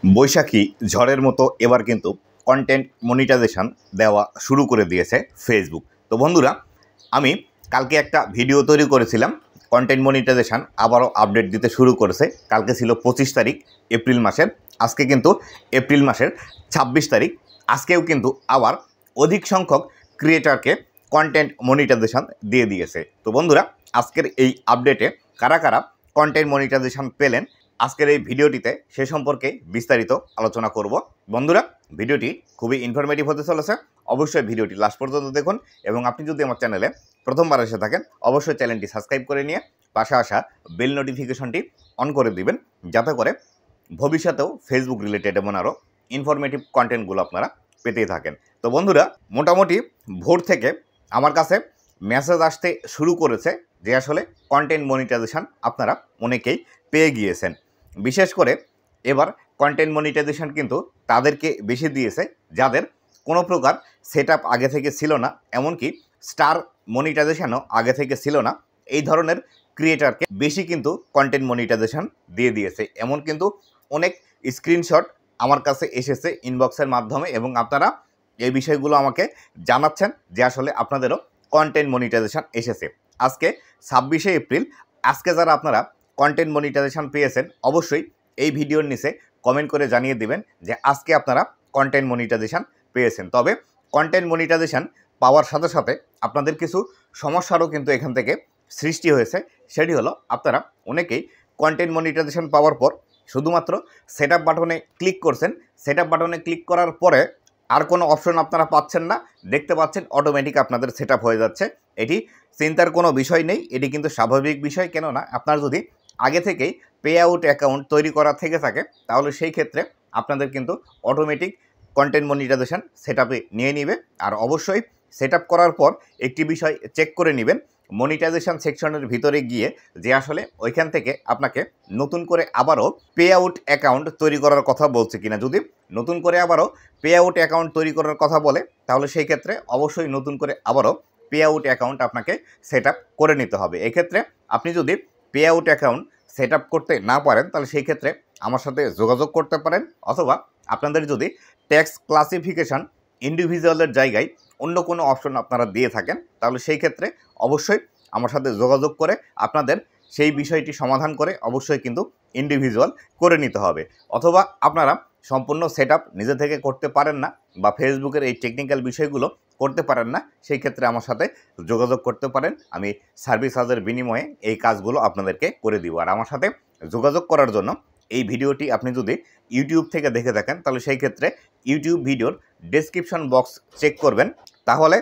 বৈশাখী ঝড়ের মতো এবার কিন্তু কন্টেন্ট মনিটাইজেশন দেওয়া শুরু করে দিয়েছে ফেসবুক। তো বন্ধুরা, আমি কালকে একটা ভিডিও তৈরি করেছিলাম। কন্টেন্ট মনিটাইজেশন আবারও আপডেট দিতে শুরু করেছে। কালকে ছিল 25 তারিখ এপ্রিল মাসের, আজকে কিন্তু এপ্রিল মাসের 26 তারিখ। আজকেও কিন্তু আবার অধিক সংখ্যক ক্রিয়েটারকে কন্টেন্ট মনিটাইজেশন দিয়ে দিয়েছে। তো বন্ধুরা, আজকের এই আপডেটে কারা কারা কন্টেন্ট মনিটাইজেশন পেলেন, আজকের এই ভিডিওটিতে সে সম্পর্কে বিস্তারিত আলোচনা করব। বন্ধুরা, ভিডিওটি খুবই ইনফরমেটিভ হতে চলেছে। অবশ্যই ভিডিওটি লাস্ট পর্যন্ত দেখুন এবং আপনি যদি আমার চ্যানেলে প্রথমবার এসে থাকেন অবশ্যই চ্যানেলটি সাবস্ক্রাইব করে নিয়ে পাশে আসা বেল নোটিফিকেশনটি অন করে দিবেন, যাতে করে ভবিষ্যতেও ফেসবুক রিলেটেড এমন আরও ইনফরমেটিভ কন্টেন্টগুলো আপনারা পেতেই থাকেন। তো বন্ধুরা, মোটামুটি ভোর থেকে আমার কাছে মেসেজ আসতে শুরু করেছে যে আসলে কন্টেন্ট মনিটাইজেশন আপনারা অনেকেই পেয়ে গিয়েছেন। বিশেষ করে এবার কন্টেন্ট মনিটাইজেশন কিন্তু তাদেরকে বেশি দিয়েছে যাদের কোনো প্রকার সেটআপ আগে থেকে ছিল না, এমনকি স্টার মনিটাইজেশনও আগে থেকে ছিল না। এই ধরনের ক্রিয়েটারকে বেশি কিন্তু কন্টেন্ট মনিটাইজেশন দিয়ে দিয়েছে। এমন কিন্তু অনেক স্ক্রিনশট আমার কাছে এসেছে ইনবক্সের মাধ্যমে এবং আপনারা এই বিষয়গুলো আমাকে জানাচ্ছেন যে আসলে আপনাদেরও কন্টেন্ট মনিটাইজেশন এসেছে। আজকে 26শে এপ্রিল, আজকে যারা আপনারা কন্টেন্ট মনিটাইজেশন পেয়েছেন অবশ্যই এই ভিডিওর নিচে কমেন্ট করে জানিয়ে দিবেন যে আজকে আপনারা কন্টেন্ট মনিটাইজেশন পেয়েছেন। তবে কন্টেন্ট মনিটাইজেশন পাওয়ার সাথে সাথে আপনাদের কিছু সমস্যারও কিন্তু এখান থেকে সৃষ্টি হয়েছে। সেটি হলো, আপনারা অনেকেই কন্টেন্ট মনিটাইজেশন পাওয়ার পর শুধুমাত্র সেটআপ বাটনে ক্লিক করছেন। সেটআপ বাটনে ক্লিক করার পরে আর কোনো অপশন আপনারা পাচ্ছেন না, দেখতে পাচ্ছেন অটোমেটিক আপনাদের সেটআপ হয়ে যাচ্ছে। এটি চিন্তার কোনো বিষয় নেই, এটি কিন্তু স্বাভাবিক বিষয়। কেননা আপনার যদি আগে থেকেই পে আউট অ্যাকাউন্ট তৈরি করা থেকে থাকে তাহলে সেই ক্ষেত্রে আপনাদের কিন্তু অটোমেটিক কন্টেন্ট মনিটাইজেশন সেটআপে নিয়ে নেবে। আর অবশ্যই সেটআপ করার পর একটি বিষয় চেক করে নেবেন মনিটাইজেশন সেকশনের ভিতরে গিয়ে যে আসলে ওইখান থেকে আপনাকে নতুন করে আবারও পে আউট অ্যাকাউন্ট তৈরি করার কথা বলছে কিনা। যদি নতুন করে আবারও পে আউট অ্যাকাউন্ট তৈরি করার কথা বলে তাহলে সেই ক্ষেত্রে অবশ্যই নতুন করে আবারও পে আউট অ্যাকাউন্ট আপনাকে সেটআপ করে নিতে হবে। এক্ষেত্রে আপনি যদি পে আউট অ্যাকাউন্ট সেটআপ করতে না পারেন তাহলে সেই ক্ষেত্রে আমার সাথে যোগাযোগ করতে পারেন, অথবা আপনাদের যদি ট্যাক্স ক্লাসিফিকেশন ইন্ডিভিজুয়ালের জায়গায় অন্য কোনো অপশন আপনারা দিয়ে থাকেন তাহলে সেই ক্ষেত্রে অবশ্যই আমার সাথে যোগাযোগ করে আপনাদের সেই বিষয়টি সমাধান করে অবশ্যই কিন্তু ইন্ডিভিজুয়াল করে নিতে হবে। অথবা আপনারা সম্পূর্ণ সেটআপ নিজে থেকে করতে পারেন না বা ফেসবুকের এই টেকনিক্যাল বিষয়গুলো করতে পারেন না, সেই ক্ষেত্রে আমার সাথে যোগাযোগ করতে পারেন। আমি সার্ভিস চার্জের বিনিময়ে এই কাজগুলো আপনাদেরকে করে দিব। আর আমার সাথে যোগাযোগ করার জন্য এই ভিডিওটি আপনি যদি ইউটিউব থেকে দেখে থাকেন তাহলে সেই ক্ষেত্রে ইউটিউব ভিডিওর ডেসক্রিপশন বক্স চেক করবেন, তাহলে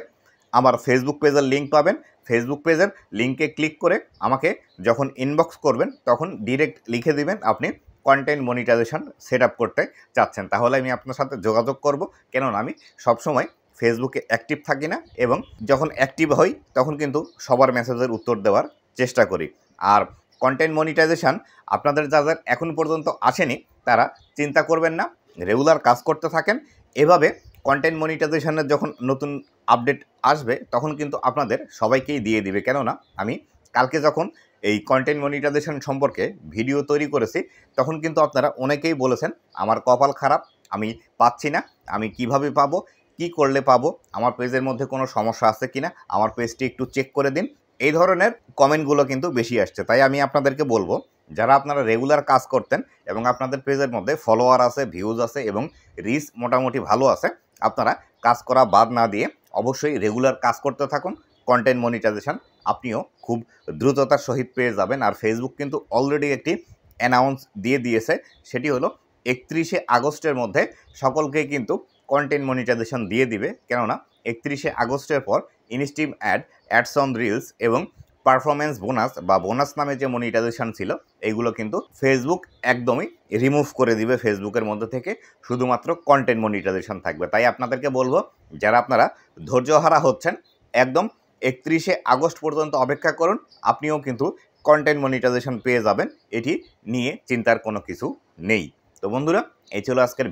আমার ফেসবুক পেজের লিঙ্ক পাবেন। ফেসবুক পেজের লিঙ্কে ক্লিক করে আমাকে যখন ইনবক্স করবেন তখন ডিরেক্ট লিখে দিবেন আপনি কন্টেন্ট মনিটাইজেশন সেটআপ করতে চাচ্ছেন, তাহলে আমি আপনার সাথে যোগাযোগ করব। কেননা আমি সবসময় ফেসবুকে অ্যাক্টিভ থাকি না এবং যখন অ্যাক্টিভ হই তখন কিন্তু সবার মেসেজের উত্তর দেওয়ার চেষ্টা করি। আর কন্টেন্ট মনিটাইজেশন আপনাদের যাদের এখন পর্যন্ত আসেনি তারা চিন্তা করবেন না, রেগুলার কাজ করতে থাকেন। এভাবে কন্টেন্ট মনিটাইজেশনের যখন নতুন আপডেট আসবে তখন কিন্তু আপনাদের সবাইকেই দিয়ে দিবে। কেননা আমি কালকে যখন এই কন্টেন্ট মনিটাইজেশন সম্পর্কে ভিডিও তৈরি করেছি তখন কিন্তু আপনারা অনেকেই বলেছেন আমার কপাল খারাপ, আমি পাচ্ছি না, আমি কিভাবে পাবো, কি করলে পাবো, আমার পেজের মধ্যে কোনো সমস্যা আছে কিনা, আমার পেজটি একটু চেক করে দিন। এই ধরনের কমেন্টগুলো কিন্তু বেশি আসছে। তাই আমি আপনাদেরকে বলবো, যারা আপনারা রেগুলার কাজ করতেন এবং আপনাদের পেজের মধ্যে ফলোয়ার আছে, ভিউজ আছে এবং রিচ মোটামুটি ভালো আছে, আপনারা কাজ করা বাদ না দিয়ে অবশ্যই রেগুলার কাজ করতে থাকুন। কন্টেন্ট মনিটাইজেশন আপনিও খুব দ্রুততার সহিত পেয়ে যাবেন। আর ফেসবুক কিন্তু অলরেডি একটি অ্যানাউন্স দিয়ে দিয়েছে, সেটি হলো 31শে আগস্টের মধ্যে সকলকে কিন্তু কন্টেন্ট মনিটাইজেশন দিয়ে দিবে। কেননা 31শে আগস্টের পর ইনস্ট্রিম অ্যাডস অন রিলস এবং পারফরমেন্স বোনাস বা বোনাস নামে যে মনিটাইজেশন ছিল এইগুলো কিন্তু ফেসবুক একদমই রিমুভ করে দিবে ফেসবুকের মধ্যে থেকে, শুধুমাত্র কন্টেন্ট মনিটাইজেশন থাকবে। তাই আপনাদেরকে বলবো, যারা আপনারা ধৈর্যহারা হচ্ছেন একদম 31শে আগস্ট পর্যন্ত অপেক্ষা করুন, আপনিও কিন্তু কন্টেন্ট মনিটাইজেশন পেয়ে যাবেন, এটি নিয়ে চিন্তার কোনো কিছু নেই। তো বন্ধুরা, এই ছিল আজকের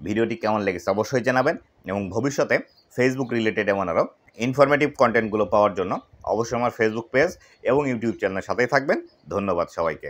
ভিডিওটি কেমন লেগেছে অবশ্যই জানাবেন এবং ভবিষ্যতে ফেসবুক রিলেটেড এমন আরও ইনফরমেটিভ কন্টেন্টগুলো পাওয়ার জন্য অবশ্যই আমার ফেসবুক পেজ এবং ইউটিউব চ্যানেলের সাথেই থাকবেন। ধন্যবাদ সবাইকে।